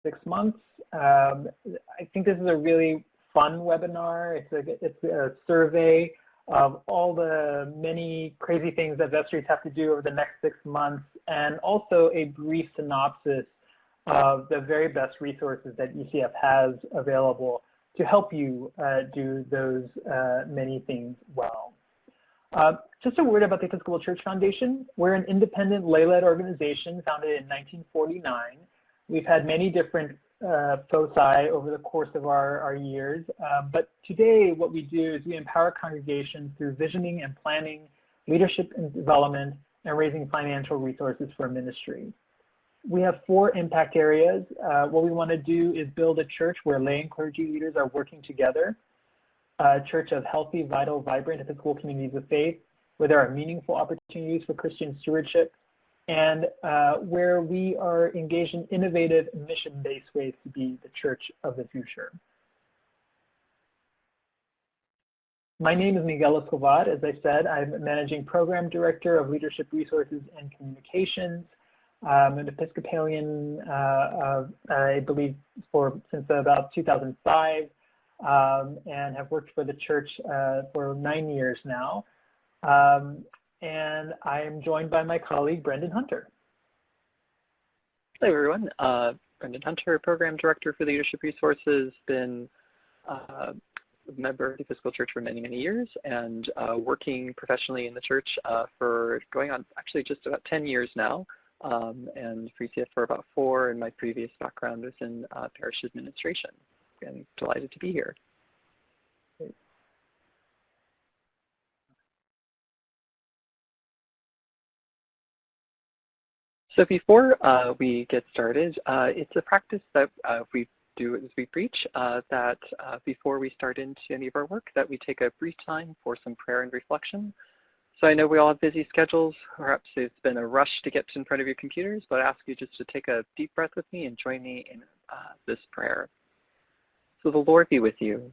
6 months. I think this is a really fun webinar. It's a survey of all the many crazy things that Vestries have to do over the next 6 months, and also a brief synopsis of the very best resources that ECF has available to help you do those many things well. Just a word about the Episcopal Church Foundation. We're an independent lay-led organization founded in 1949. We've had many different foci over the course of our years, but today what we do is we empower congregations through visioning and planning, leadership and development, and raising financial resources for ministry. We have 4 impact areas. What we want to do is build a church where lay and clergy leaders are working together, a church of healthy, vital, vibrant Episcopal communities of faith, where there are meaningful opportunities for Christian stewardship, and where we are engaged in innovative, mission-based ways to be the church of the future. My name is Miguel Escobar. As I said, I'm Managing Program Director of Leadership Resources and Communications. I'm an Episcopalian, I believe, since about 2005, and have worked for the church for 9 years now. And I am joined by my colleague, Brendan Hunter. Hello, everyone. Brendan Hunter, Program Director for Leadership Resources, been a member of the Episcopal Church for many, many years, and working professionally in the church for going on actually just about 10 years now, and for ECF for about 4, and my previous background was in parish administration. I'm delighted to be here. So before we get started, it's a practice that we do as we preach, that before we start into any of our work, that we take a brief time for some prayer and reflection. So I know we all have busy schedules. Perhaps it's been a rush to get in front of your computers, but I ask you just to take a deep breath with me and join me in this prayer. So the Lord be with you.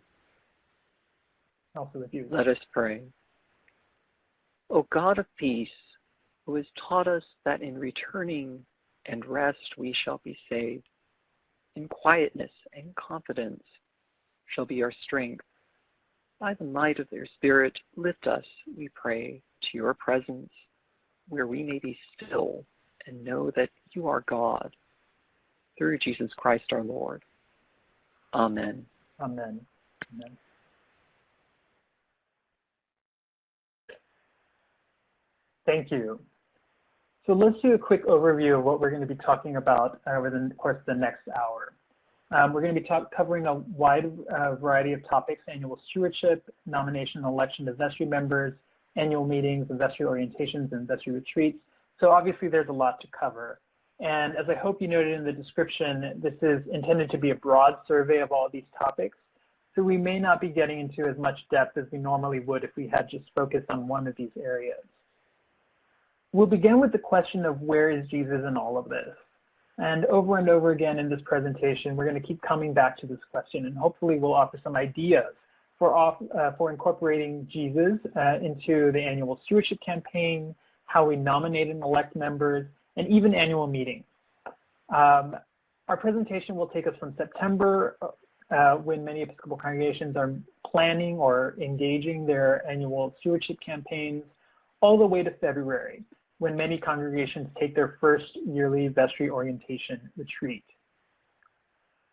Also with you. Let us pray. O God of peace, who has taught us that in returning and rest we shall be saved. In quietness and confidence shall be our strength. By the might of your Spirit, lift us, we pray, to your presence, where we may be still and know that you are God. Through Jesus Christ our Lord. Amen. Amen. Amen. Thank you. So let's do a quick overview of what we're going to be talking about over the course of the next hour. We're going to be covering a wide variety of topics: annual stewardship, nomination and election of vestry members, annual meetings, and vestry orientations and vestry retreats. So obviously there's a lot to cover. And as I hope you noted in the description, this is intended to be a broad survey of all these topics. So we may not be getting into as much depth as we normally would if we had just focused on one of these areas. We'll begin with the question of where is Jesus in all of this? And over again in this presentation, we're going to keep coming back to this question, and hopefully we'll offer some ideas for incorporating Jesus into the annual stewardship campaign, how we nominate and elect members, and even annual meetings. Our presentation will take us from September, when many Episcopal congregations are planning or engaging their annual stewardship campaigns, all the way to February, when many congregations take their first yearly vestry orientation retreat.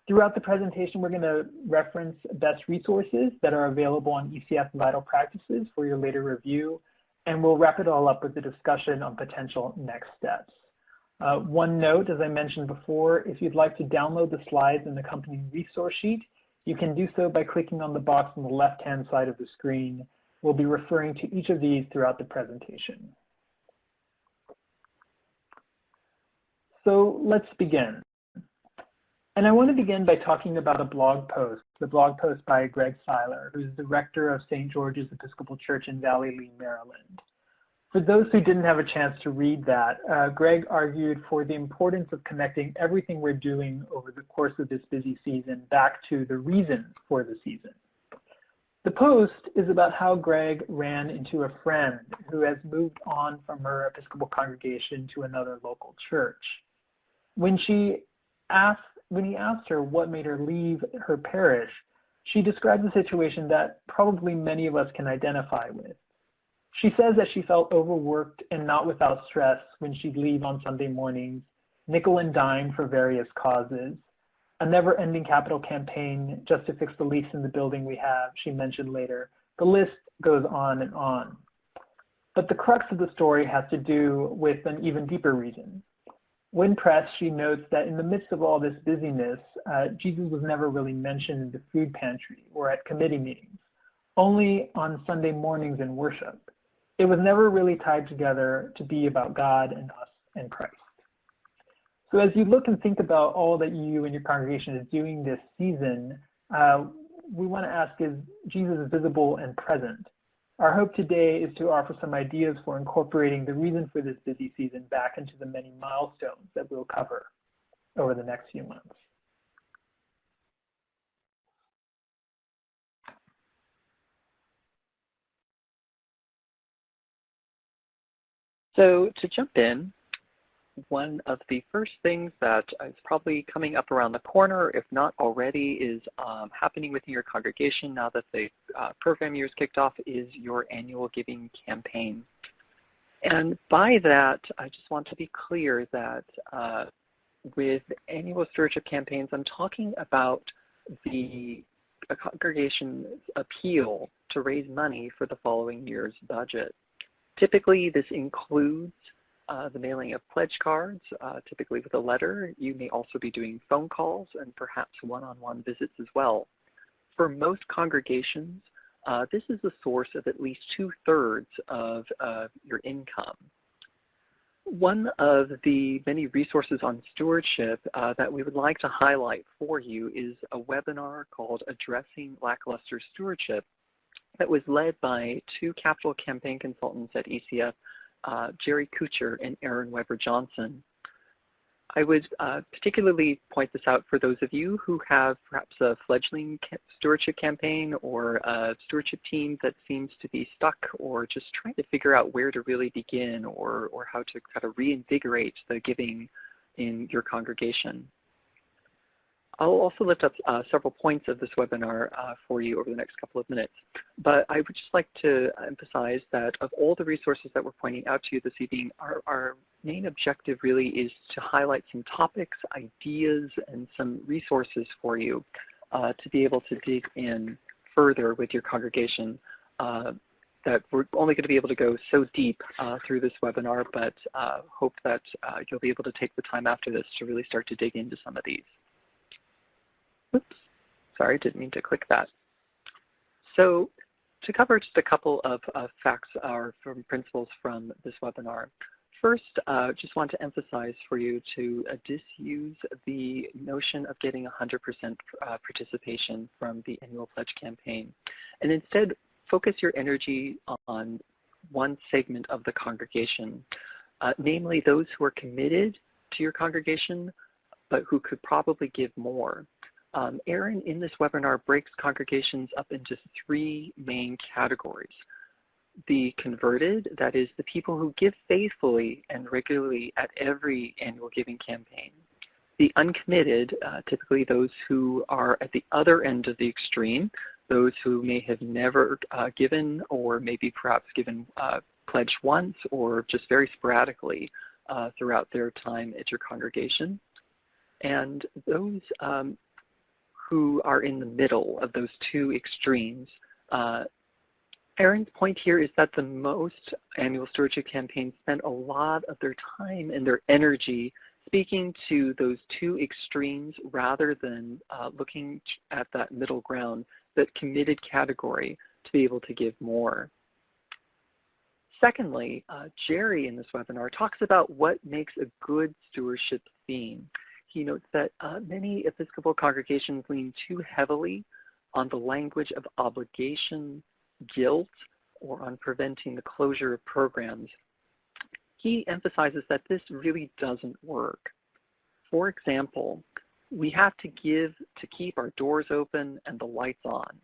Throughout the presentation, we're going to reference best resources that are available on ECF Vital Practices for your later review, and we'll wrap it all up with a discussion on potential next steps. One note, as I mentioned before, if you'd like to download the slides and accompanying resource sheet, you can do so by clicking on the box on the left-hand side of the screen. We'll be referring to each of these throughout the presentation. So let's begin. And I want to begin by talking about a blog post, the blog post by Greg Seiler, who's the rector of St. George's Episcopal Church in Valley Lee, Maryland. For those who didn't have a chance to read that, Greg argued for the importance of connecting everything we're doing over the course of this busy season back to the reason for the season. The post is about how Greg ran into a friend who has moved on from her Episcopal congregation to another local church. When she asked when he asked her what made her leave her parish, she described a situation that probably many of us can identify with. She says that she felt overworked and not without stress when she'd leave on Sunday mornings, nickel and dime for various causes, a never-ending capital campaign just to fix the leaks in the building we have, she mentioned later. The list goes on and on. But the crux of the story has to do with an even deeper reason. When pressed, she notes that in the midst of all this busyness, Jesus was never really mentioned in the food pantry or at committee meetings, only on Sunday mornings in worship. It was never really tied together to be about God and us and Christ. So as you look and think about all that you and your congregation is doing this season, we want to ask, is Jesus visible and present? Our hope today is to offer some ideas for incorporating the reason for this busy season back into the many milestones that we'll cover over the next few months. So to jump in, one of the first things that is probably coming up around the corner, if not already, is happening within your congregation now that the program year is kicked off, is your annual giving campaign. And by that, I just want to be clear that with annual stewardship campaigns, I'm talking about the congregation's appeal to raise money for the following year's budget. Typically, this includes the mailing of pledge cards, typically with a letter. You may also be doing phone calls and perhaps one-on-one visits as well. For most congregations, this is the source of at least 2/3 of your income. One of the many resources on stewardship that we would like to highlight for you is a webinar called Addressing Lackluster Stewardship that was led by two capital campaign consultants at ECF, Jerry Kuchar and Aaron Weber Johnson. I would particularly point this out for those of you who have perhaps a fledgling stewardship campaign or a stewardship team that seems to be stuck or just trying to figure out where to really begin or how to kind of reinvigorate the giving in your congregation. I'll also lift up several points of this webinar for you over the next couple of minutes. But I would just like to emphasize that of all the resources that we're pointing out to you this evening, our main objective really is to highlight some topics, ideas, and some resources for you to be able to dig in further with your congregation. That we're only going to be able to go so deep through this webinar, but hope that you'll be able to take the time after this to really start to dig into some of these. Oops, sorry, didn't mean to click that. So to cover just a couple of facts or from principles from this webinar. First, just want to emphasize for you to disuse the notion of getting 100% participation from the annual pledge campaign, and instead focus your energy on one segment of the congregation, namely those who are committed to your congregation, but who could probably give more. Aaron, in this webinar, breaks congregations up into three main categories. The converted, that is the people who give faithfully and regularly at every annual giving campaign. The uncommitted, typically those who are at the other end of the extreme, those who may have never given or maybe perhaps given pledge once or just very sporadically throughout their time at your congregation. And those who are in the middle of those two extremes. Aaron's point here is that the most annual stewardship campaigns spend a lot of their time and their energy speaking to those two extremes rather than looking at that middle ground, that committed category to be able to give more. Secondly, Jerry in this webinar talks about what makes a good stewardship theme. He notes that many Episcopal congregations lean too heavily on the language of obligation, guilt, or on preventing the closure of programs. He emphasizes that this really doesn't work. For example, we have to give to keep our doors open and the lights on.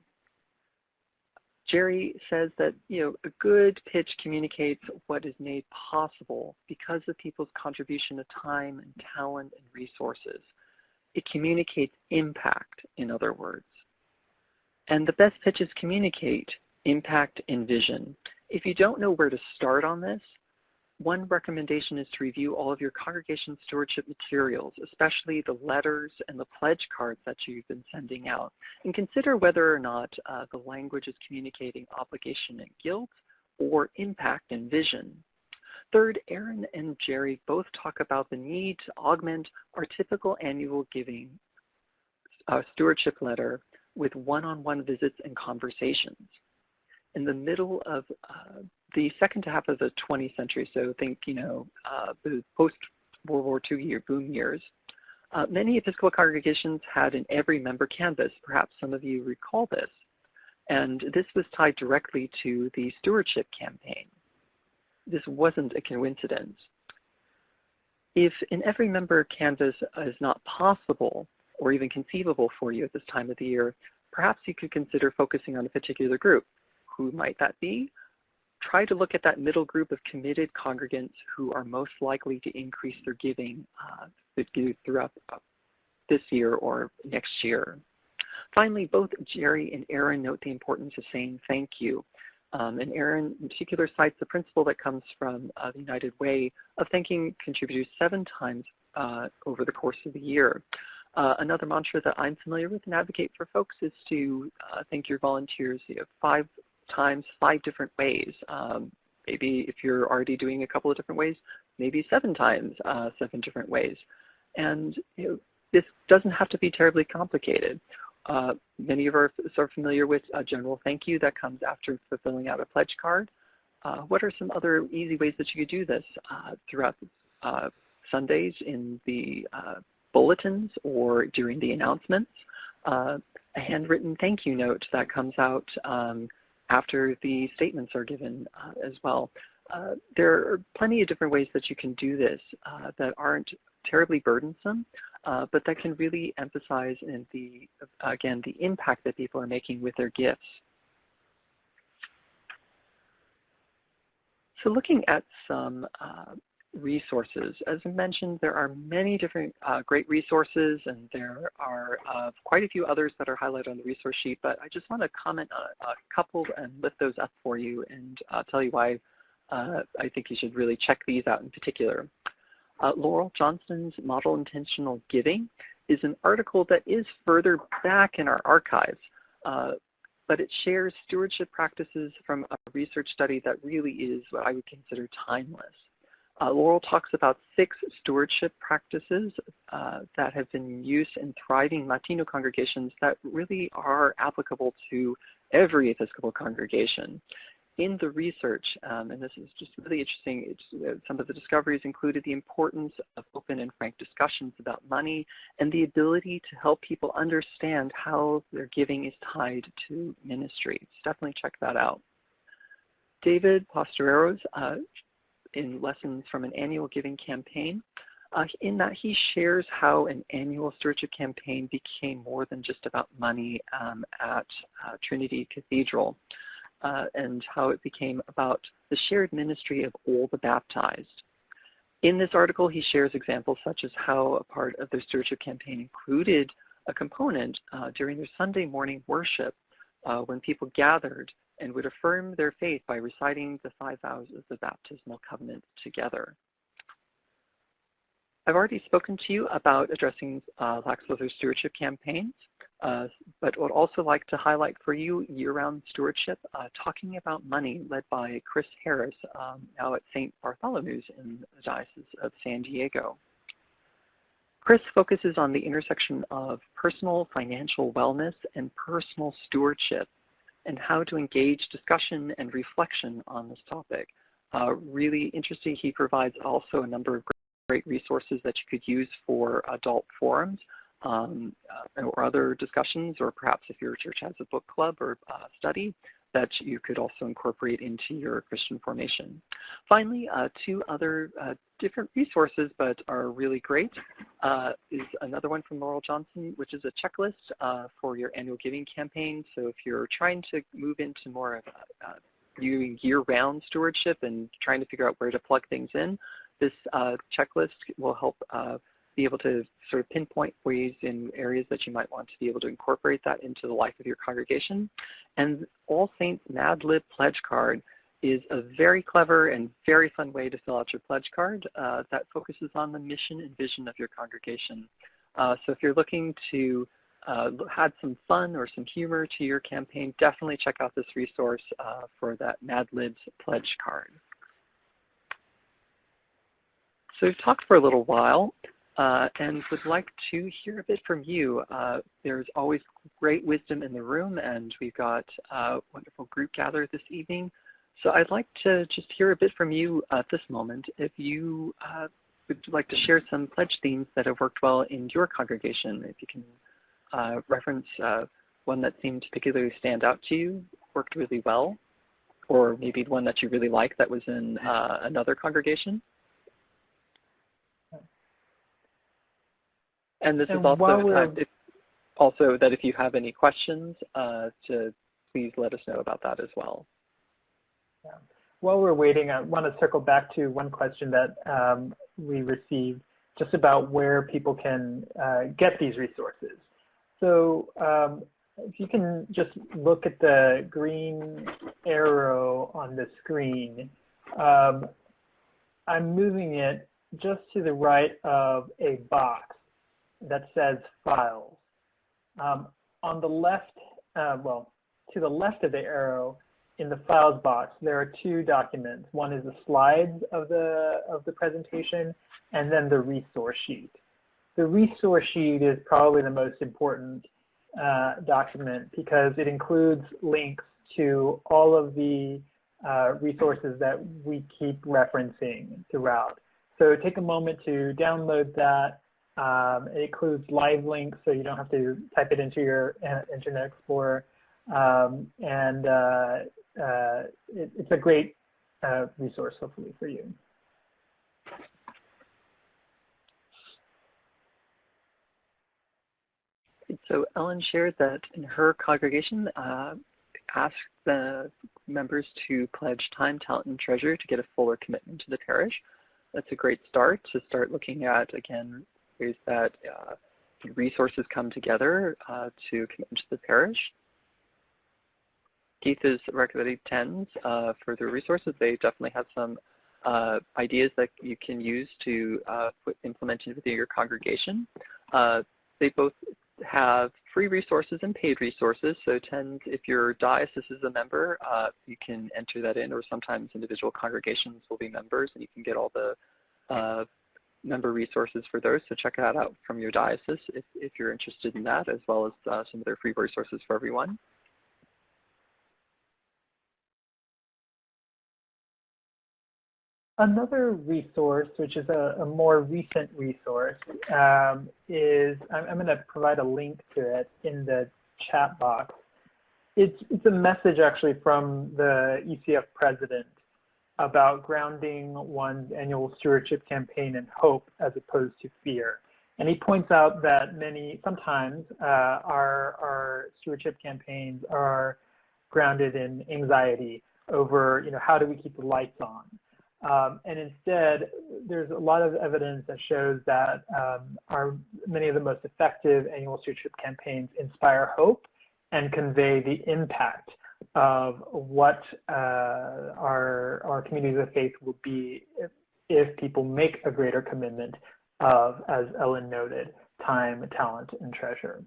Jerry says that, a good pitch communicates what is made possible because of people's contribution of time and talent and resources. It communicates impact, in other words. And the best pitches communicate impact and vision. If you don't know where to start on this, one recommendation is to review all of your congregation stewardship materials, especially the letters and the pledge cards that you've been sending out, and consider whether or not the language is communicating obligation and guilt or impact and vision. Third, Aaron and Jerry both talk about the need to augment our typical annual giving stewardship letter with one-on-one visits and conversations. In the middle of the second half of the 20th century, so think, the post-World War II boom years, many Episcopal congregations had an every member canvas. Perhaps some of you recall this. And this was tied directly to the stewardship campaign. This wasn't a coincidence. If an every member canvas is not possible or even conceivable for you at this time of the year, perhaps you could consider focusing on a particular group. Who might that be? Try to look at that middle group of committed congregants who are most likely to increase their giving throughout this year or next year. Finally, both Jerry and Aaron note the importance of saying thank you. And Aaron in particular cites the principle that comes from the United Way of thanking contributors 7 times over the course of the year. Another mantra that I'm familiar with and advocate for folks is to thank your volunteers 5 times, 5 different ways. Maybe if you're already doing a couple of different ways, maybe 7 times, 7 different ways. And this doesn't have to be terribly complicated. Many of us are familiar with a general thank you that comes after fulfilling out a pledge card. What are some other easy ways that you could do this throughout Sundays in the bulletins or during the announcements? A handwritten thank you note that comes out after the statements are given as well. There are plenty of different ways that you can do this that aren't terribly burdensome, but that can really emphasize the impact that people are making with their gifts. So looking at some resources, as I mentioned, there are many different great resources, and there are quite a few others that are highlighted on the resource sheet, but I just want to comment on a couple and lift those up for you and tell you why I think you should really check these out in particular. Laurel Johnston's Model Intentional Giving is an article that is further back in our archives, but it shares stewardship practices from a research study that really is what I would consider timeless. Laurel talks about 6 stewardship practices that have been used in thriving Latino congregations that really are applicable to every Episcopal congregation. In the research, and this is just really interesting, some of the discoveries included the importance of open and frank discussions about money and the ability to help people understand how their giving is tied to ministry. So definitely check that out. David Posterero's in Lessons from an Annual Giving Campaign, in that he shares how an annual stewardship campaign became more than just about money at Trinity Cathedral. And how it became about the shared ministry of all the baptized. In this article, he shares examples such as how a part of their stewardship campaign included a component during their Sunday morning worship when people gathered and would affirm their faith by reciting the 5 vows of the baptismal covenant together. I've already spoken to you about addressing Lax Lutheran stewardship campaigns, but would also like to highlight for you year-round stewardship, talking about money, led by Chris Harris, now at St. Bartholomew's in the Diocese of San Diego. Chris focuses on the intersection of personal financial wellness and personal stewardship and how to engage discussion and reflection on this topic. Really interesting, he provides also a number of great resources that you could use for adult forums or other discussions, or perhaps if your church has a book club or study that you could also incorporate into your Christian formation. Finally, 2 other different resources but are really great is another one from Laurel Johnson, which is a checklist for your annual giving campaign. So if you're trying to move into more of doing year-round stewardship and trying to figure out where to plug things in, this checklist will help be able to sort of pinpoint ways in areas that you might want to be able to incorporate that into the life of your congregation. And All Saints Mad Lib Pledge Card is a very clever and very fun way to fill out your pledge card that focuses on the mission and vision of your congregation. So if you're looking to add some fun or some humor to your campaign, definitely check out this resource for that Mad Libs pledge card. So we've talked for a little while and would like to hear a bit from you. There's always great wisdom in the room, and we've got a wonderful group gathered this evening. So I'd like to just hear a bit from you at this moment. If you would like to share some pledge themes that have worked well in your congregation, if you can reference one that seemed to particularly stand out to you, worked really well, or maybe one that you really like that was in another congregation. And this is also that if you have any questions, to please let us know about that as well. Yeah. While we're waiting, I want to circle back to one question that we received just about where people can get these resources. So if you can just look at the green arrow on the screen, I'm moving it just to the right of a box that says Files. On the left, to the left of the arrow in the Files box, there are two documents. One is the slides of the presentation, and then the resource sheet. The resource sheet is probably the most important document because it includes links to all of the resources that we keep referencing throughout. So take a moment to download that. It includes live links, so you don't have to type it into your Internet Explorer. It's a great resource, hopefully, for you. So Ellen shared that in her congregation, asked the members to pledge time, talent, and treasure to get a fuller commitment to the parish. That's a great start to start looking at, again, ways that resources come together to commitment to the parish. Keith is recommending TENS for their resources. They definitely have some ideas that you can use to implement into your congregation. They both have free resources and paid resources. So TENS, if your diocese is a member, you can enter that in, or sometimes individual congregations will be members, and you can get all the member resources for those. So check that out from your diocese if you're interested in that, as well as some of their free resources for everyone. Another resource, which is a more recent resource, is, I'm going to provide a link to it in the chat box. It's a message actually from the ECF president about grounding one's annual stewardship campaign in hope as opposed to fear. And he points out that sometimes our stewardship campaigns are grounded in anxiety over, how do we keep the lights on? And instead, there's a lot of evidence that shows that many of the most effective annual stewardship campaigns inspire hope and convey the impact of what our communities of faith will be if people make a greater commitment of, as Ellen noted, time, talent, and treasure.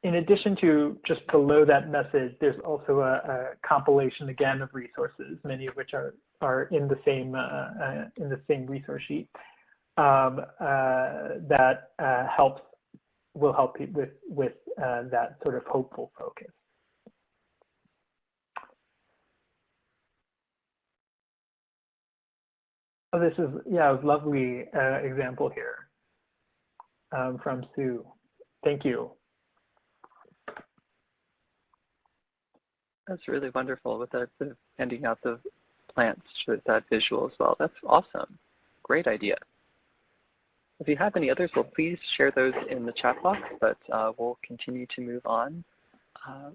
In addition to just below that message, there's also a compilation again of resources, many of which are in the same resource sheet that will help with that sort of hopeful focus. Oh, this is a lovely example here from Sue. Thank you. That's really wonderful with that, handing out the plants with that visual as well. That's awesome. Great idea. If you have any others, well, please share those in the chat box, but we'll continue to move on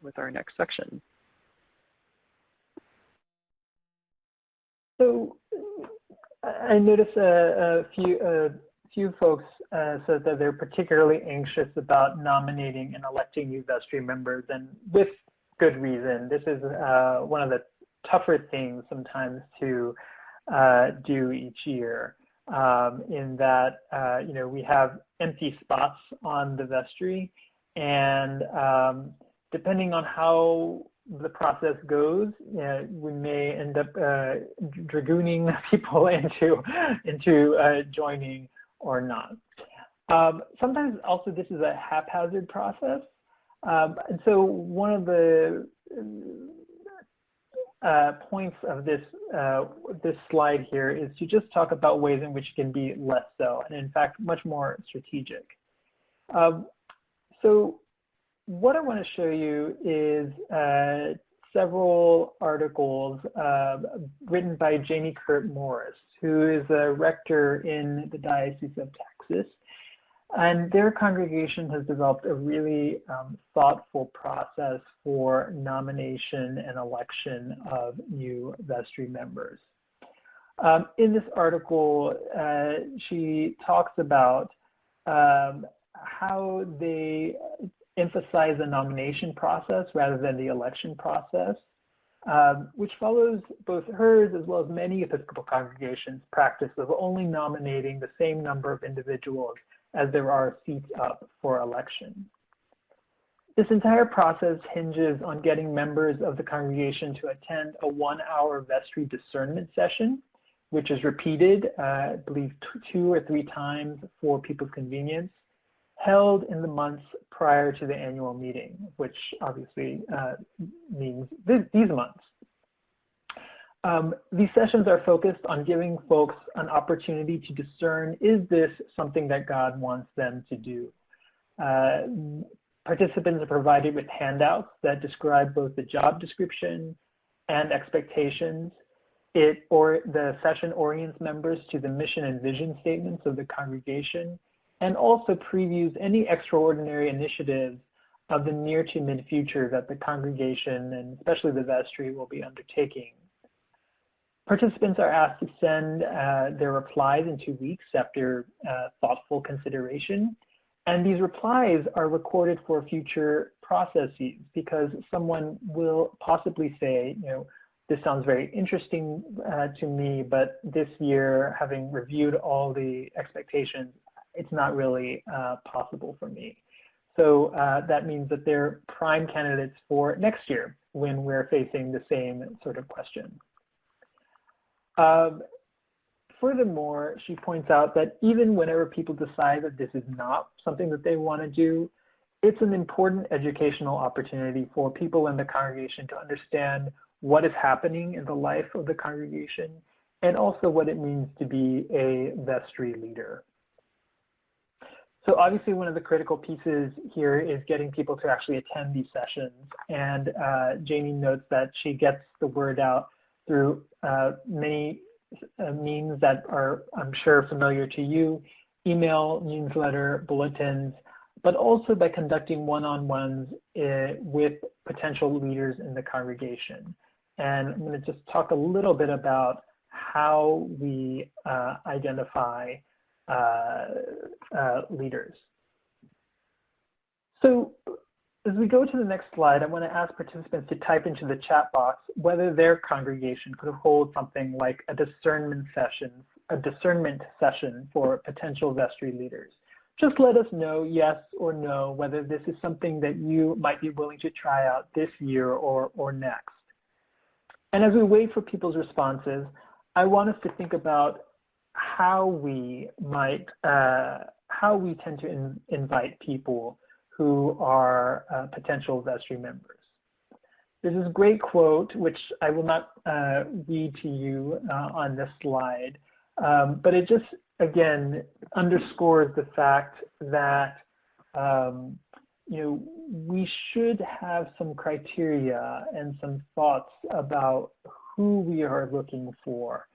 with our next section. So I noticed a few folks said that they're particularly anxious about nominating and electing new vestry members, and with good reason. This is one of the tougher things sometimes to do each year, in that we have empty spots on the vestry, and depending on how the process goes, we may end up dragooning people into joining or not. Sometimes also this is a haphazard process, and so one of the points of this slide here is to just talk about ways in which it can be less so, and in fact much more strategic. So what I want to show you is several articles written by Janie Kurt Morris, who is a rector in the Diocese of Texas. And their congregation has developed a really thoughtful process for nomination and election of new vestry members. In this article, she talks about how they emphasize the nomination process rather than the election process, which follows both hers as well as many Episcopal congregations' practice of only nominating the same number of individuals as there are seats up for election. This entire process hinges on getting members of the congregation to attend a 1-hour vestry discernment session, which is repeated, I believe, 2 or 3 times for people's convenience, held in the months prior to the annual meeting, which obviously means these months. These sessions are focused on giving folks an opportunity to discern, is this something that God wants them to do? Participants are provided with handouts that describe both the job description and expectations. The session orients members to the mission and vision statements of the congregation, and also previews any extraordinary initiatives of the near to mid-future that the congregation, and especially the vestry, will be undertaking. Participants are asked to send their replies in 2 weeks after thoughtful consideration, and these replies are recorded for future processes, because someone will possibly say, this sounds very interesting to me, but this year, having reviewed all the expectations, it's not really possible for me. So that means that they're prime candidates for next year when we're facing the same sort of question. Furthermore, she points out that even whenever people decide that this is not something that they want to do, it's an important educational opportunity for people in the congregation to understand what is happening in the life of the congregation, and also what it means to be a vestry leader. So obviously one of the critical pieces here is getting people to actually attend these sessions, and Janie notes that she gets the word out through many means that are, I'm sure, familiar to you: email, newsletter, bulletins, but also by conducting one-on-ones with potential leaders in the congregation. And I'm going to just talk a little bit about how we identify leaders. So as we go to the next slide, I want to ask participants to type into the chat box whether their congregation could hold something like a discernment session for potential vestry leaders. Just let us know, yes or no, whether this is something that you might be willing to try out this year or next. And as we wait for people's responses, I want us to think about how we tend to invite people who are potential vestry members. There's this great quote, which I will not read to you on this slide, but it just, again, underscores the fact that we should have some criteria and some thoughts about who we are looking for.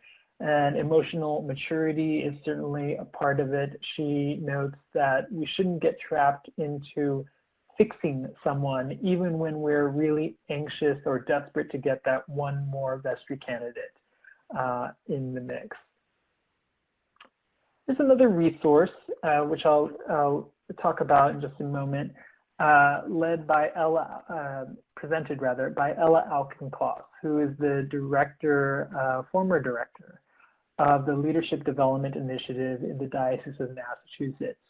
And emotional maturity is certainly a part of it. She notes that we shouldn't get trapped into fixing someone even when we're really anxious or desperate to get that one more vestry candidate in the mix. There's another resource, which I'll talk about in just a moment, presented by Ella Alkencloth, who is the director, former director of the Leadership Development Initiative in the Diocese of Massachusetts.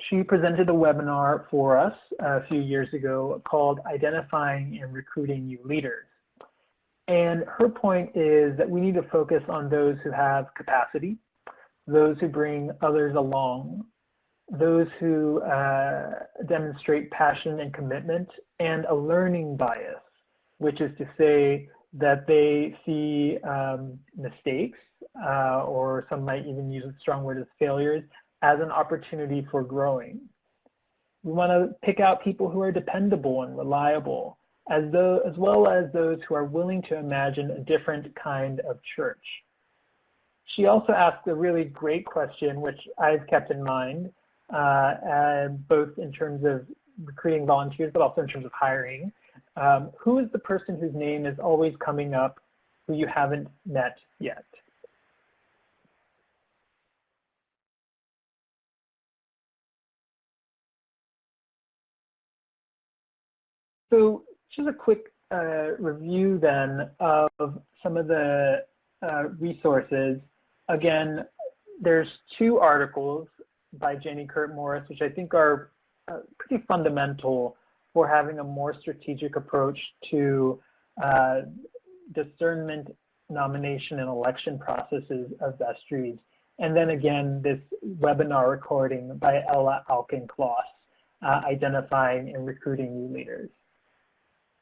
She presented a webinar for us a few years ago called Identifying and Recruiting New Leaders. And her point is that we need to focus on those who have capacity, those who bring others along, those who demonstrate passion and commitment, and a learning bias, which is to say that they see mistakes, or some might even use a strong word as failures, as an opportunity for growing. We want to pick out people who are dependable and reliable, as well as those who are willing to imagine a different kind of church. She also asked a really great question, which I've kept in mind, both in terms of recruiting volunteers, but also in terms of hiring. Who is the person whose name is always coming up who you haven't met yet? So just a quick review then of some of the resources. Again, there's 2 articles by Janie Kurt Morris, which I think are pretty fundamental for having a more strategic approach to discernment, nomination, and election processes of Vestries. And then again, this webinar recording by Ella Alkencloth, Identifying and Recruiting New Leaders.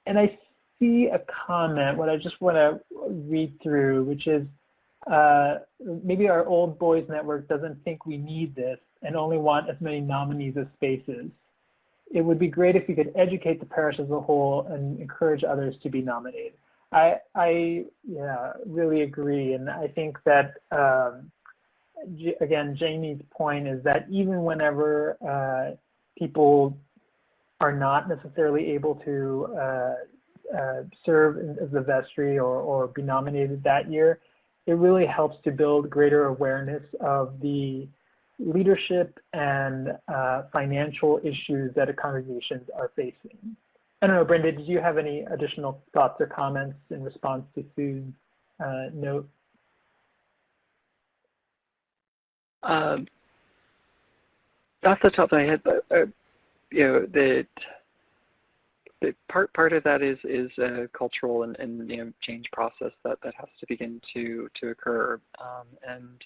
And I see a comment, what I just want to read through, which is maybe our Old Boys Network doesn't think we need this and only want as many nominees as spaces. It would be great if we could educate the parish as a whole and encourage others to be nominated. I really agree, and I think that, again, Jamie's point is that even whenever people are not necessarily able to serve as the vestry or be nominated that year, it really helps to build greater awareness of the leadership and financial issues that congregations are facing. I don't know, Brenda, did you have any additional thoughts or comments in response to Sue's note? Off the top of my head, the part of that is a cultural and change process that has to begin to occur. And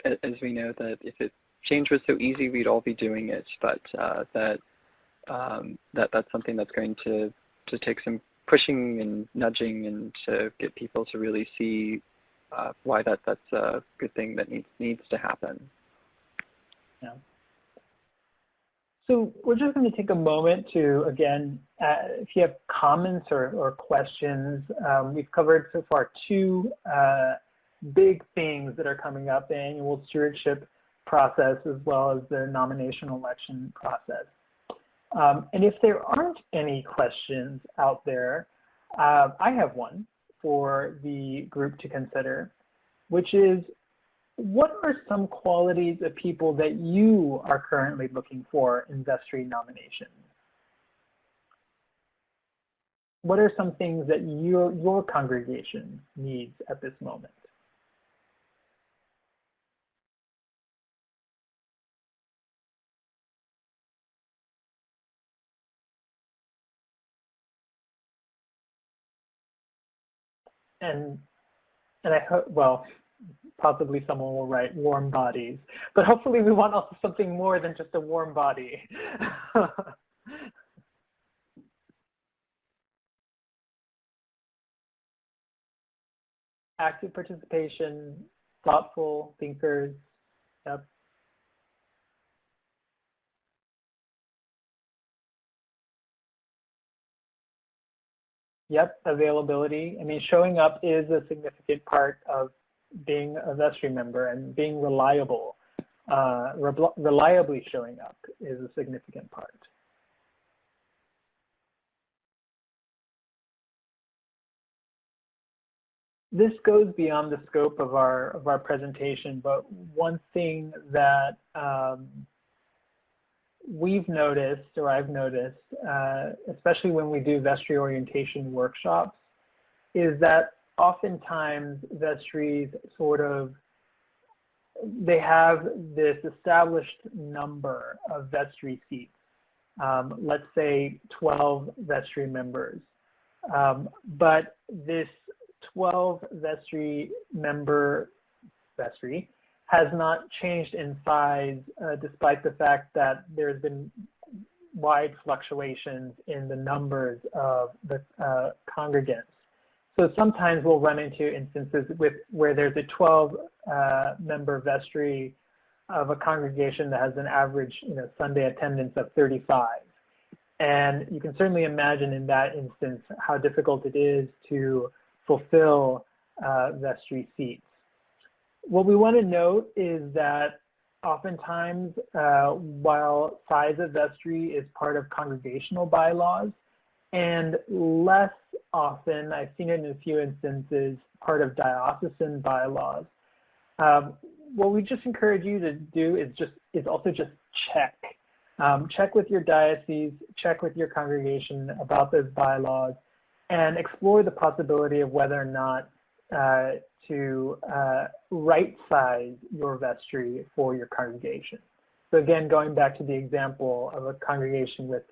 as we know, that if change was so easy, we'd all be doing it. But that's something that's going to take some pushing and nudging and to get people to really see why that's a good thing that needs to happen. Yeah. So we're just going to take a moment to, again, if you have comments or questions, we've covered so far 2 big things that are coming up, the annual stewardship process as well as the nomination election process. And if there aren't any questions out there, I have one for the group to consider, which is, what are some qualities of people that you are currently looking for in vestry nominations? What are some things that your congregation needs at this moment? And I hope, well, possibly someone will write warm bodies, but hopefully we want also something more than just a warm body. Active participation, thoughtful thinkers. Yep. Yep, availability. I mean, showing up is a significant part of being a vestry member, and being reliable. Reliably showing up is a significant part. This goes beyond the scope of our presentation, but one thing that we've noticed, or I've noticed, especially when we do vestry orientation workshops, is that oftentimes vestries they have this established number of vestry seats, let's say 12 vestry members. But this 12 vestry member vestry has not changed in size despite the fact that there's been wide fluctuations in the numbers of the congregants. So sometimes we'll run into instances where there's a 12-member vestry of a congregation that has an average Sunday attendance of 35. And you can certainly imagine in that instance how difficult it is to fulfill vestry seats. What we want to note is that oftentimes, while size of vestry is part of congregational bylaws, and less often, I've seen it in a few instances, part of diocesan bylaws, what we just encourage you to do is also just check. Check with your diocese, check with your congregation about those bylaws, and explore the possibility of whether or not to right-size your vestry for your congregation. So again, going back to the example of a congregation with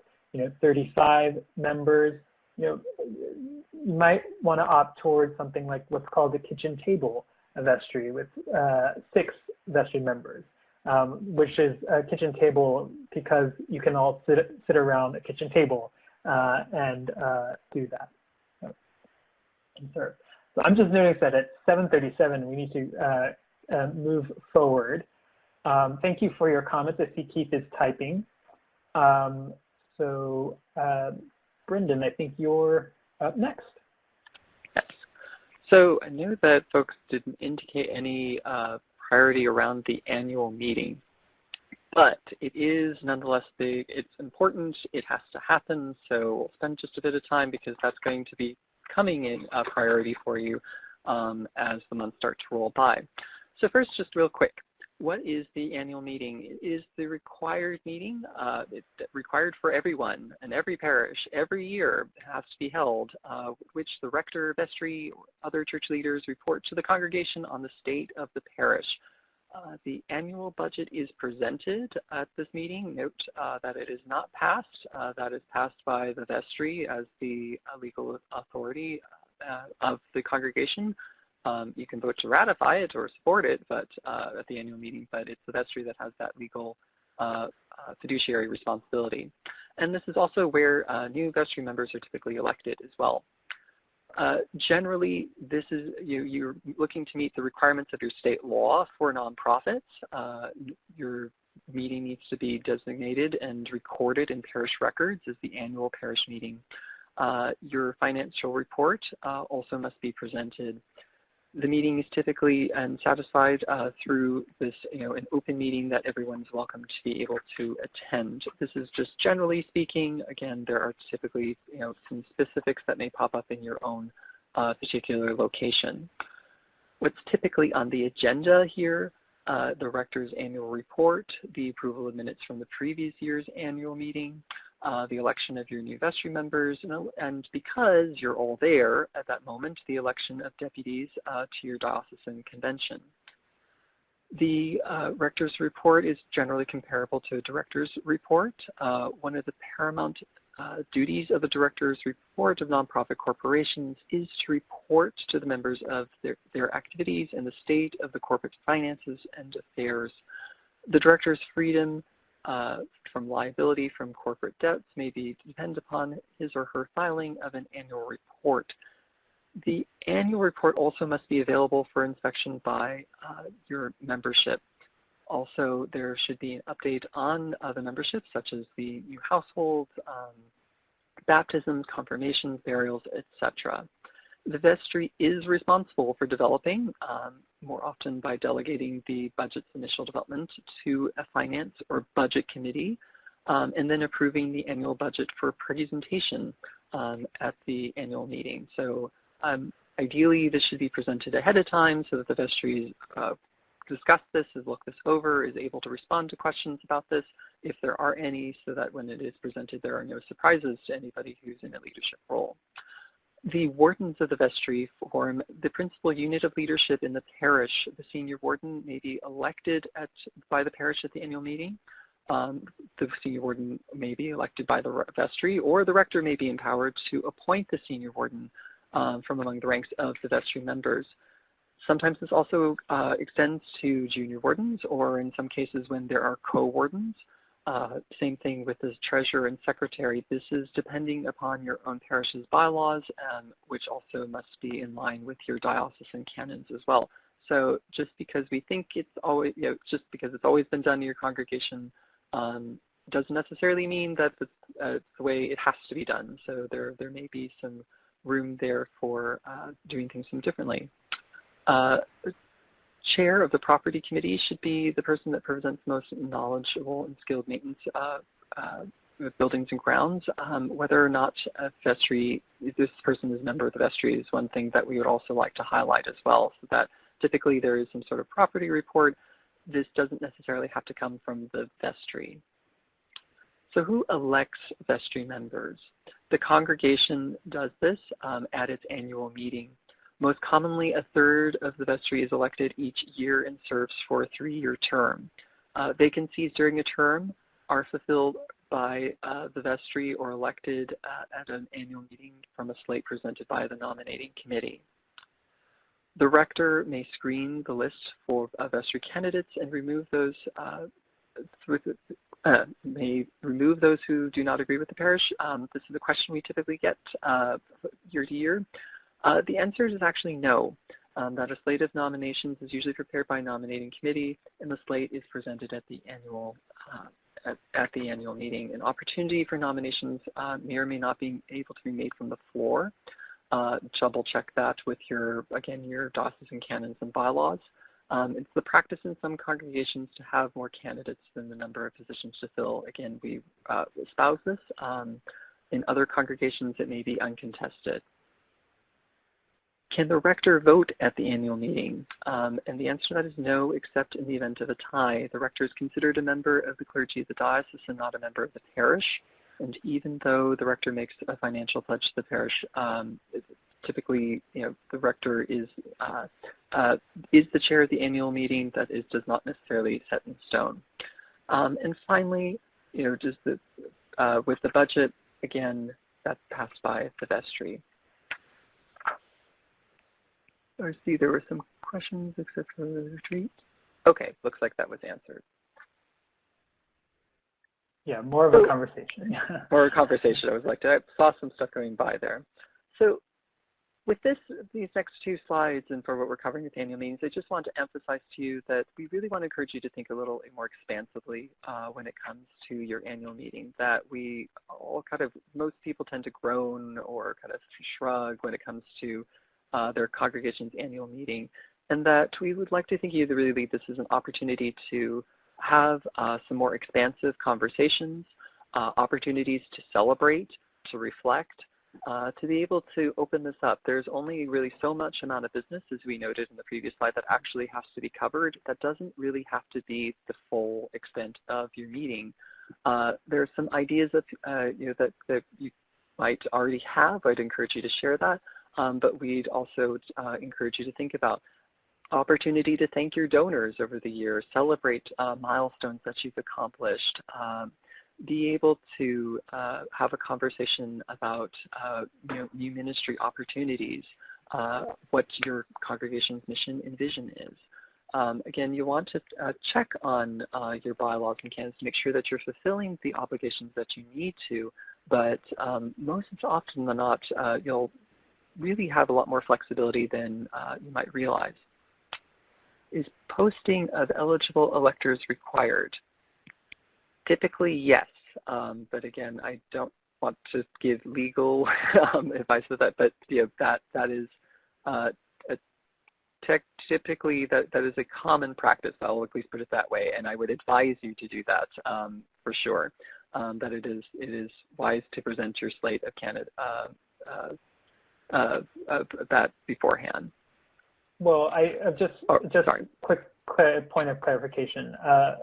35 members, you might want to opt towards something like what's called a kitchen table vestry with 6 vestry members, which is a kitchen table because you can all sit around a kitchen table and do that. So I'm just noticing that at 7:37 we need to move forward. Thank you for your comments. I see Keith is typing. So Brendan, I think you're up next. Yes. So I know that folks didn't indicate any priority around the annual meeting, but it is nonetheless big. It's important. It has to happen. So we'll spend just a bit of time because that's going to be coming in a priority for you as the months start to roll by. So first, just real quick, what is the annual meeting? It is the required meeting. It's required for everyone and every parish every year. It has to be held, which the rector, vestry, or other church leaders report to the congregation on the state of the parish. The annual budget is presented at this meeting. Note that it is not passed. That is passed by the vestry as the legal authority of the congregation. You can vote to ratify it or support it, but at the annual meeting, but it's the vestry that has that legal fiduciary responsibility. And this is also where new vestry members are typically elected as well. Generally, this is you're looking to meet the requirements of your state law for nonprofits. Your meeting needs to be designated and recorded in parish records as the annual parish meeting. Your financial report also must be presented. The meeting is typically satisfied through this, an open meeting that everyone's welcome to be able to attend. This is just generally speaking. Again, there are typically, some specifics that may pop up in your own particular location. What's typically on the agenda here, the rector's annual report, the approval of minutes from the previous year's annual meeting, the election of your new vestry members, and because you're all there at that moment, the election of deputies to your diocesan convention. The rector's report is generally comparable to a director's report. One of the paramount duties of the director's report of nonprofit corporations is to report to the members of their activities and the state of the corporate finances and affairs. The director's freedom from liability from corporate debts may depend upon his or her filing of an annual report. The annual report also must be available for inspection by your membership. Also, there should be an update on the membership, such as the new households, baptisms, confirmations, burials, etc. The vestry is responsible for developing, more often by delegating the budget's initial development to a finance or budget committee, and then approving the annual budget for presentation at the annual meeting. So I Ideally, this should be presented ahead of time so that the vestries discuss this, look this over, is able to respond to questions about this if there are any, so that when it is presented there are no surprises to anybody who's in a leadership role. The wardens of the vestry form the principal unit of leadership in the parish. The senior warden may be elected by the parish at the annual meeting. The senior warden may be elected by the vestry, or the rector may be empowered to appoint the senior warden from among the ranks of the vestry members. Sometimes this also extends to junior wardens, or in some cases when there are co-wardens. Same thing with the treasurer and secretary. This is depending upon your own parish's bylaws, which also must be in line with your diocesan canons as well. So just because we think it's always, just because it's always been done in your congregation, doesn't necessarily mean that the way it has to be done. So there may be some room there for doing things differently. Chair of the property committee should be the person that presents most knowledgeable and skilled maintenance of buildings and grounds. Whether or not a vestry, this person is a member of the vestry, is one thing that we would also like to highlight as well, so that typically there is some sort of property report. This doesn't necessarily have to come from the vestry. So who elects vestry members? The congregation does this at its annual meeting. Most commonly, a third of the vestry is elected each year and serves for a 3-year term. Vacancies during a term are fulfilled by the vestry or elected at an annual meeting from a slate presented by the nominating committee. The rector may screen the list for vestry candidates and remove those who do not agree with the parish. This is a question we typically get year to year. The answer is actually no, that a slate of nominations is usually prepared by a nominating committee, and the slate is presented at the annual meeting. An opportunity for nominations may or may not be able to be made from the floor. Double check that with your diocesan canons and bylaws. It's the practice in some congregations to have more candidates than the number of positions to fill. Again, we espouse this. In other congregations, it may be uncontested. Can the rector vote at the annual meeting? And the answer to that is no, except in the event of a tie. The rector is considered a member of the clergy of the diocese and not a member of the parish. And even though the rector makes a financial pledge to the parish, typically, the rector is the chair of the annual meeting. That does not necessarily set in stone. And finally, just with the budget, again, that's passed by the vestry. Or see, there were some questions except for the retreat. Okay, looks like that was answered. Yeah, more of a conversation. More of a conversation. I saw some stuff going by there. So with these next 2 slides and for what we're covering at the annual meetings, I just want to emphasize to you that we really want to encourage you to think a little more expansively when it comes to your annual meeting, that we all most people tend to groan or kind of shrug when it comes to their congregation's annual meeting, and that we would like to think you really this is an opportunity to have some more expansive conversations, opportunities to celebrate, to reflect, to be able to open this up. There's only really so much amount of business, as we noted in the previous slide, that actually has to be covered. That doesn't really have to be the full extent of your meeting. There are some ideas that that you might already have. I'd encourage you to share that. But we'd also encourage you to think about opportunity to thank your donors over the year, celebrate milestones that you've accomplished, be able to have a conversation about new ministry opportunities, what your congregation's mission and vision is. Again, you want to check on your bylaws and canons to make sure that you're fulfilling the obligations that you need to, but most often than not, you'll really have a lot more flexibility than you might realize. Is posting of eligible electors required? Typically, yes. But again, I don't want to give legal advice with that, but that is typically that is a common practice. I'll at least put it that way, and I would advise you to do that for sure. That it is wise to present your slate of that beforehand. Well, I just Sorry. quick point of clarification. I'm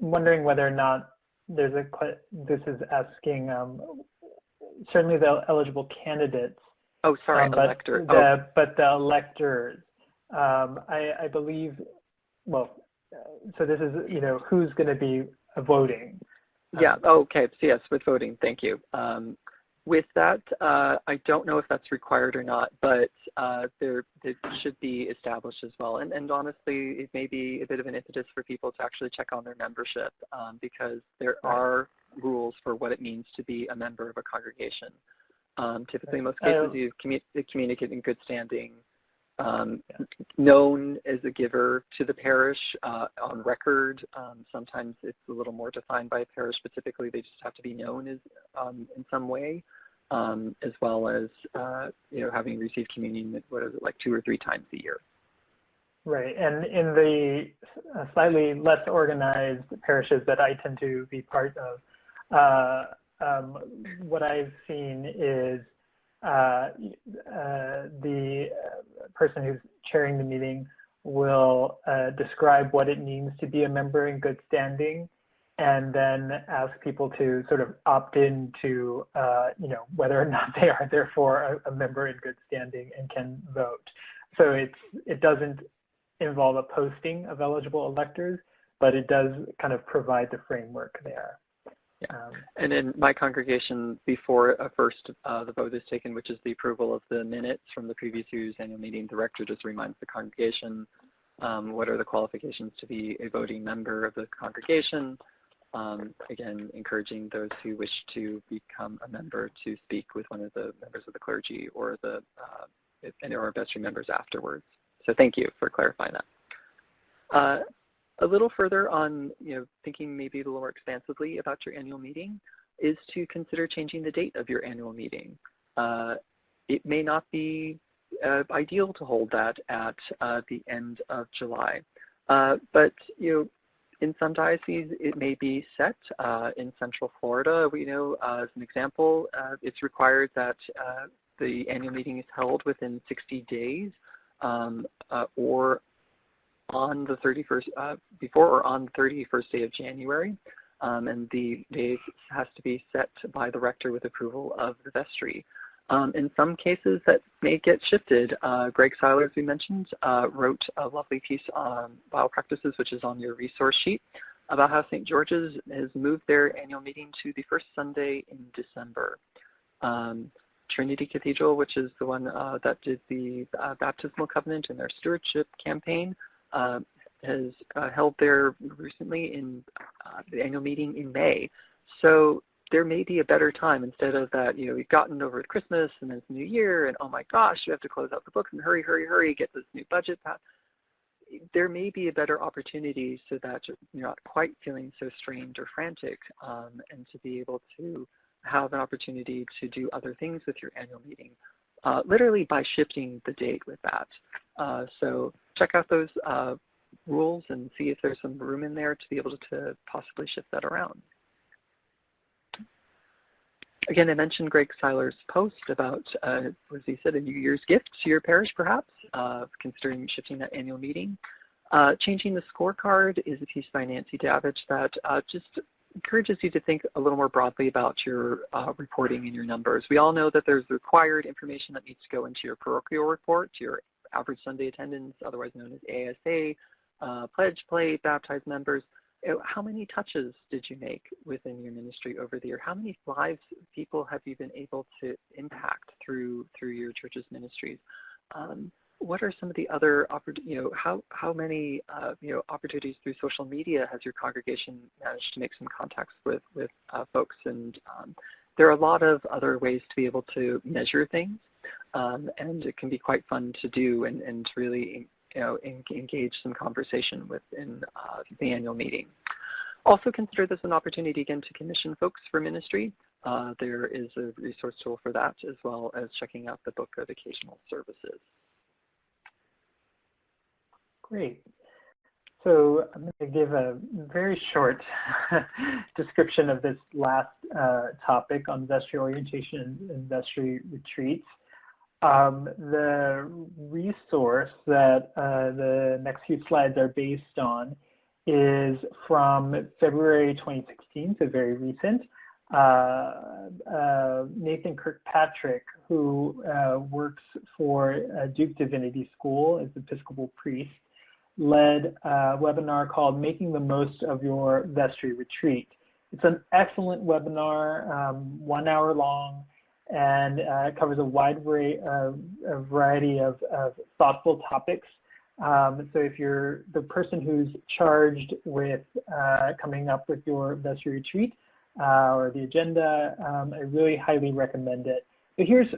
wondering whether or not this is asking certainly the eligible candidates. Oh, sorry, but elector. But the electors, I believe. Well, so this is who's going to be voting. Yeah. Okay. So yes, with voting. Thank you. With that, I don't know if that's required or not, but it should be established as well. And honestly, it may be a bit of an impetus for people to actually check on their membership because there are rules for what it means to be a member of a congregation. Typically, in most cases, you communicate in good standing, known as a giver to the parish on record. Sometimes it's a little more defined by a parish, but typically they just have to be known as in some way, as well as having received communion, 2 or 3 times a year. Right, and in the slightly less organized parishes that I tend to be part of, what I've seen is the person who's chairing the meeting will describe what it means to be a member in good standing, and then ask people to sort of opt into whether or not they are therefore a member in good standing and can vote. So it doesn't involve a posting of eligible electors, but it does kind of provide the framework there. Yeah. And in my congregation, before first the vote is taken, which is the approval of the minutes from the previous year's annual meeting, the rector just reminds the congregation what are the qualifications to be a voting member of the congregation. Again, encouraging those who wish to become a member to speak with one of the members of the clergy or or vestry members afterwards. So thank you for clarifying that. A little further on, thinking maybe a little more expansively about your annual meeting is to consider changing the date of your annual meeting. It may not be ideal to hold that at the end of July, but in some dioceses it may be set. In Central Florida, we know as an example, it's required that the annual meeting is held within 60 days or on the 31st, before or on the 31st day of January, and the day has to be set by the rector with approval of the vestry. In some cases that may get shifted. Greg Seiler, as we mentioned, wrote a lovely piece on Bible practices, which is on your resource sheet, about how St. George's has moved their annual meeting to the first Sunday in December. Trinity Cathedral, which is the one that did the baptismal covenant in their stewardship campaign, has held there recently in the annual meeting in May. So there may be a better time instead of that, we've gotten over Christmas and then it's New Year and oh my gosh, you have to close out the books and hurry, hurry, hurry, get this new budget passed. There may be a better opportunity so that you're not quite feeling so strained or frantic and to be able to have an opportunity to do other things with your annual meeting, literally by shifting the date with that. So check out those rules and see if there's some room in there to be able to possibly shift that around. Again, I mentioned Greg Seiler's post about, as he said, a New Year's gift to your parish, perhaps, considering shifting that annual meeting. Changing the scorecard is a piece by Nancy Davidge that just encourages you to think a little more broadly about your reporting and your numbers. We all know that there's required information that needs to go into your parochial report, your average Sunday attendance, otherwise known as ASA, pledge plate, baptized members. How many touches did you make within your ministry over the year? How many lives people have you been able to impact through your church's ministries? What are some of the other, how many opportunities through social media has your congregation managed to make some contacts with folks? And there are a lot of other ways to be able to measure things, and it can be quite fun to do and to really engage some conversation within the annual meeting. Also consider this an opportunity again to commission folks for ministry. There is a resource tool for that, as well as checking out the Book of Occasional Services. Great. So I'm going to give a very short description of this last topic on vestry orientation and vestry retreats. The resource that the next few slides are based on is from February 2016, so very recent. Nathan Kirkpatrick, who works for Duke Divinity School as Episcopal priest, led a webinar called Making the Most of Your Vestry Retreat. It's an excellent webinar, 1 hour long, and it covers a wide variety of thoughtful topics. So if you're the person who's charged with coming up with your vestry retreat or the agenda, I really highly recommend it. But here's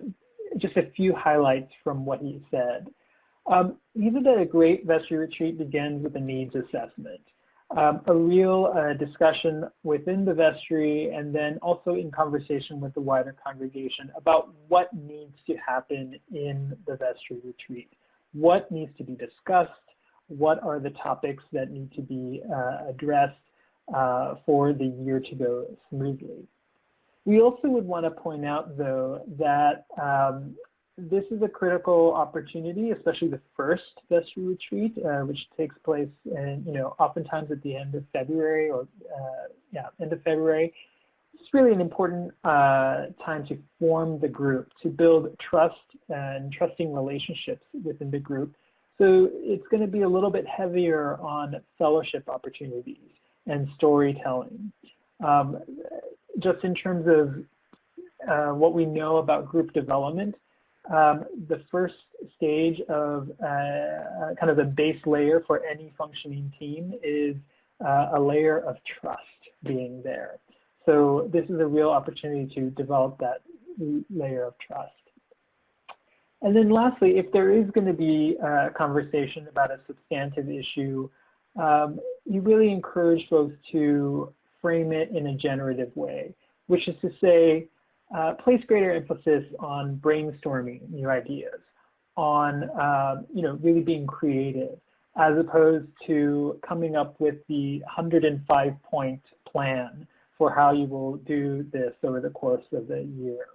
just a few highlights from what he said. He said that a great vestry retreat begins with a needs assessment, a real discussion within the vestry and then also in conversation with the wider congregation about what needs to happen in the vestry retreat, what needs to be discussed, what are the topics that need to be addressed for the year to go smoothly. We also would want to point out, though, that this is a critical opportunity, especially the first vestry retreat, which takes place, oftentimes at the end of February or end of February. It's really an important time to form the group, to build trust and trusting relationships within the group. So it's going to be a little bit heavier on fellowship opportunities and storytelling. Just in terms of what we know about group development, the first stage of kind of the base layer for any functioning team is a layer of trust being there. So this is a real opportunity to develop that layer of trust. And then lastly, if there is going to be a conversation about a substantive issue, you really encourage folks to frame it in a generative way, which is to say, place greater emphasis on brainstorming new ideas, on really being creative, as opposed to coming up with the 105-point plan for how you will do this over the course of the year.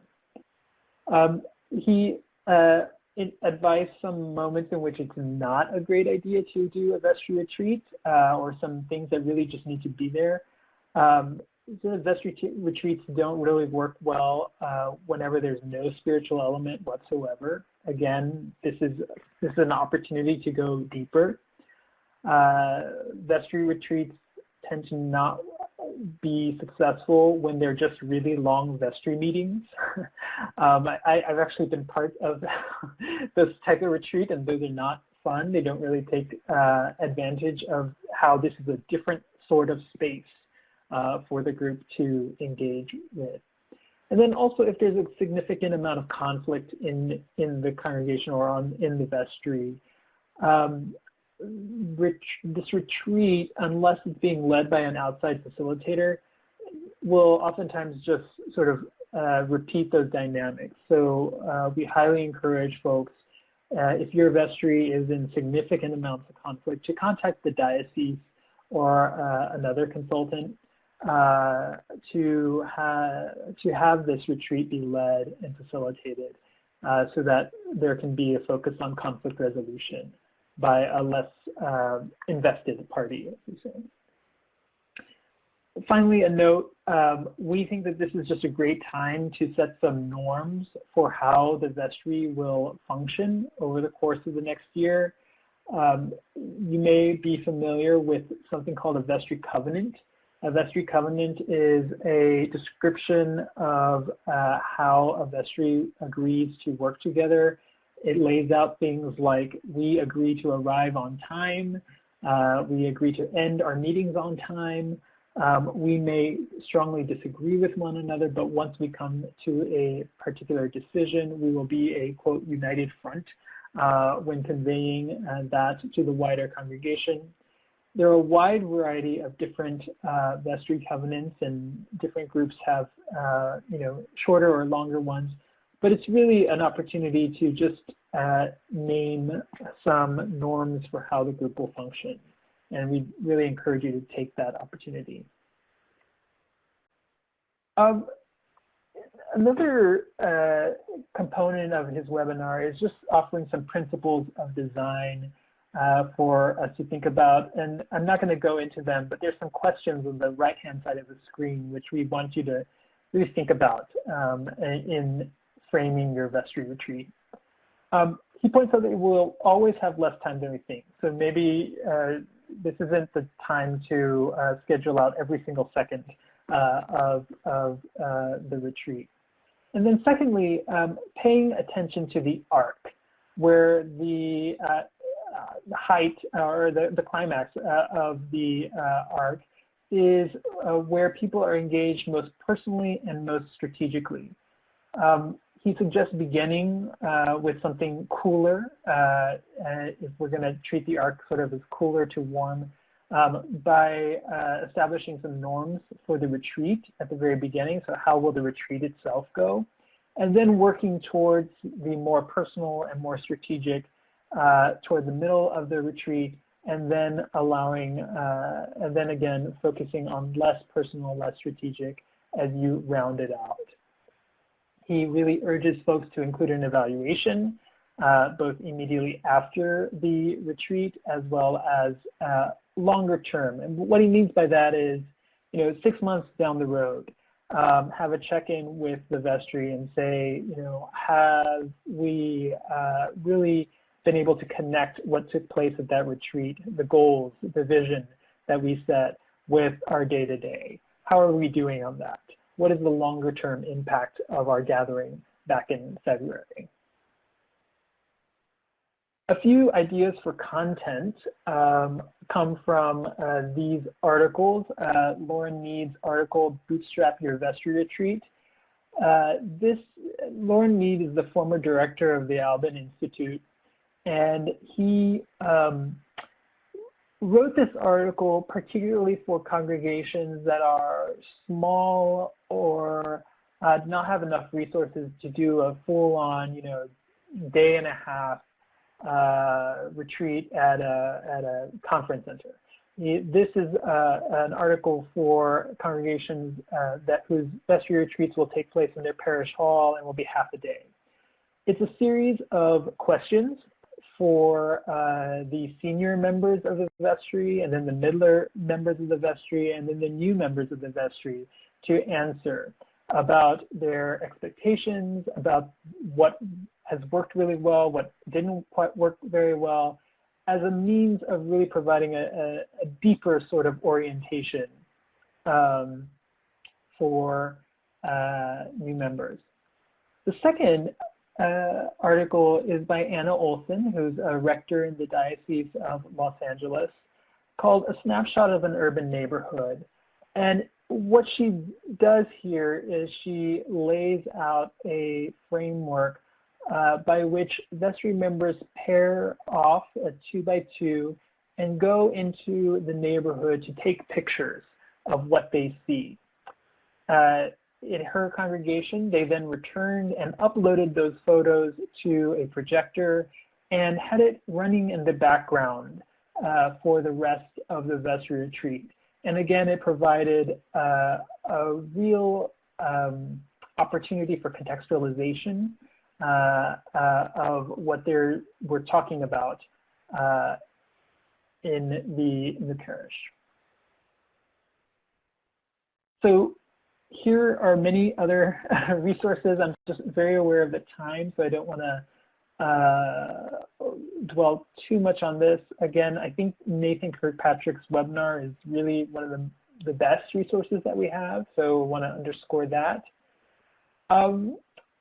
He advised some moments in which it's not a great idea to do a vestry retreat or some things that really just need to be there. The vestry retreats don't really work well whenever there's no spiritual element whatsoever. Again, this is an opportunity to go deeper. Vestry retreats tend to not be successful when they're just really long vestry meetings. I've actually been part of this type of retreat, and those are not fun. They don't really take advantage of how this is a different sort of space for the group to engage with. And then also if there's a significant amount of conflict in the congregation or in the vestry, this retreat, unless it's being led by an outside facilitator, will oftentimes just sort of repeat those dynamics. So we highly encourage folks, if your vestry is in significant amounts of conflict, to contact the diocese or another consultant to have this retreat be led and facilitated so that there can be a focus on conflict resolution by a less invested party, as we say. Finally, a note, we think that this is just a great time to set some norms for how the vestry will function over the course of the next year. You may be familiar with something called a vestry covenant. A vestry covenant is a description of how a vestry agrees to work together. It lays out things like we agree to arrive on time, we agree to end our meetings on time, we may strongly disagree with one another, but once we come to a particular decision, we will be a, quote, united front when conveying that to the wider congregation. There are a wide variety of different vestry covenants, and different groups have shorter or longer ones. But it's really an opportunity to just name some norms for how the group will function. and we really encourage you to take that opportunity. Another component of his webinar is just offering some principles of design for us to think about, and I'm not going to go into them, but there's some questions on the right-hand side of the screen which we want you to really think about in framing your vestry retreat. He points out that we'll always have less time than we think, so maybe this isn't the time to schedule out every single second of the retreat. And then secondly, paying attention to the arc, where the height or the climax of the arc is where people are engaged most personally and most strategically. He suggests beginning with something cooler, if we're going to treat the arc sort of as cooler to warm, by establishing some norms for the retreat at the very beginning. So how will the retreat itself go? And then working towards the more personal and more strategic toward the middle of the retreat, and then allowing, and then again focusing on less personal, less strategic as you round it out. He really urges folks to include an evaluation, both immediately after the retreat as well as longer term. And what he means by that is, 6 months down the road, have a check-in with the vestry and say, have we really been able to connect what took place at that retreat, the goals, the vision that we set with our day-to-day? How are we doing on that? What is the longer-term impact of our gathering back in February? A few ideas for content come from these articles. Lauren Mead's article, Bootstrap Your Vestry Retreat. Lauren Mead is the former director of the Alban Institute, and he wrote this article particularly for congregations that are small or do not have enough resources to do a full-on, day and a half retreat at a conference center. This is an article for congregations whose vestry retreats will take place in their parish hall and will be half a day. It's a series of questions for the senior members of the vestry, and then the middler members of the vestry, and then the new members of the vestry to answer about their expectations, about what has worked really well, what didn't quite work very well, as a means of really providing a deeper sort of orientation for new members. The second article is by Anna Olson, who's a rector in the Diocese of Los Angeles, called A Snapshot of an Urban Neighborhood. And what she does here is she lays out a framework by which vestry members pair off a 2x2 and go into the neighborhood to take pictures of what they see. In her congregation, they then returned and uploaded those photos to a projector and had it running in the background for the rest of the vestry retreat. And again, it provided a real opportunity for contextualization of what we're talking about in the parish. So here are many other resources. I'm just very aware of the time, so I don't want to dwell too much on this. Again, I think Nathan Kirkpatrick's webinar is really one of the best resources that we have, so I want to underscore that.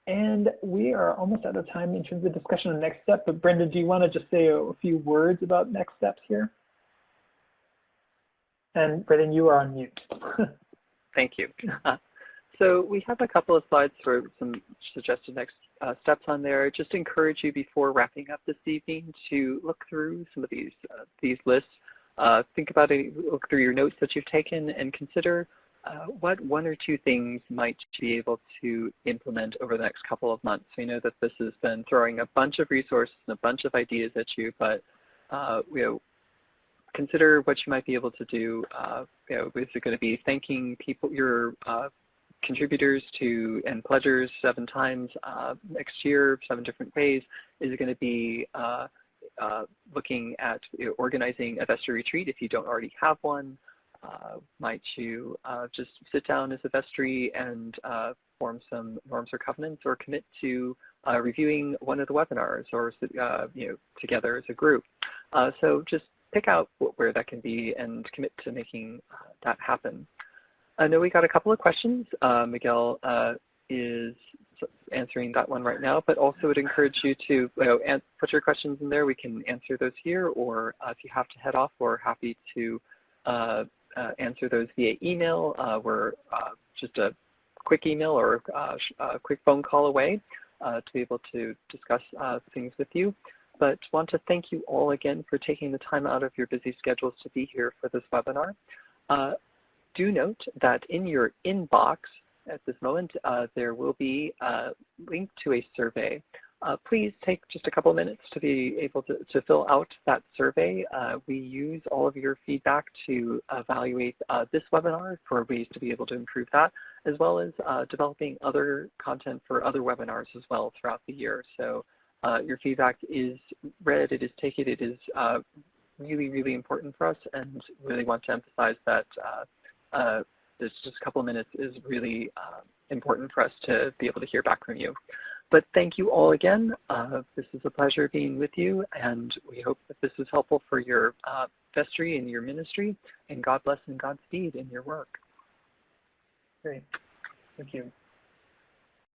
And we are almost out of time in terms of discussion on next step, but Brenda, do you want to just say a few words about next steps here? And Brendan, you are on mute. Thank you. So we have a couple of slides for some suggested next steps on there. Just encourage you before wrapping up this evening to look through some of these lists. Think about it, look through your notes that you've taken, and consider what one or two things might be able to implement over the next couple of months. We know that this has been throwing a bunch of resources and a bunch of ideas at you, but consider what you might be able to do. Is it going to be thanking people, your contributors to and pledgers 7 times next year, 7 different ways? Is it going to be looking at organizing a vestry retreat if you don't already have one? Might you just sit down as a vestry and form some norms or covenants, or commit to reviewing one of the webinars, or together as a group? So just pick out where that can be and commit to making that happen. I know we got a couple of questions. Miguel is answering that one right now, but also would encourage you to put your questions in there. We can answer those here, or if you have to head off, we're happy to answer those via email. We're just a quick email or a quick phone call away to be able to discuss things with you. But want to thank you all again for taking the time out of your busy schedules to be here for this webinar. Do note that in your inbox at this moment, there will be a link to a survey. Please take just a couple minutes to be able to fill out that survey. We use all of your feedback to evaluate this webinar for ways to be able to improve that, as well as developing other content for other webinars as well throughout the year. So your feedback is read, it is taken, it is really, really important for us, and really want to emphasize that this just a couple of minutes is really important for us to be able to hear back from you. But thank you all again. This is a pleasure being with you, and we hope that this is helpful for your vestry and your ministry, and God bless and Godspeed in your work. Great. Thank you.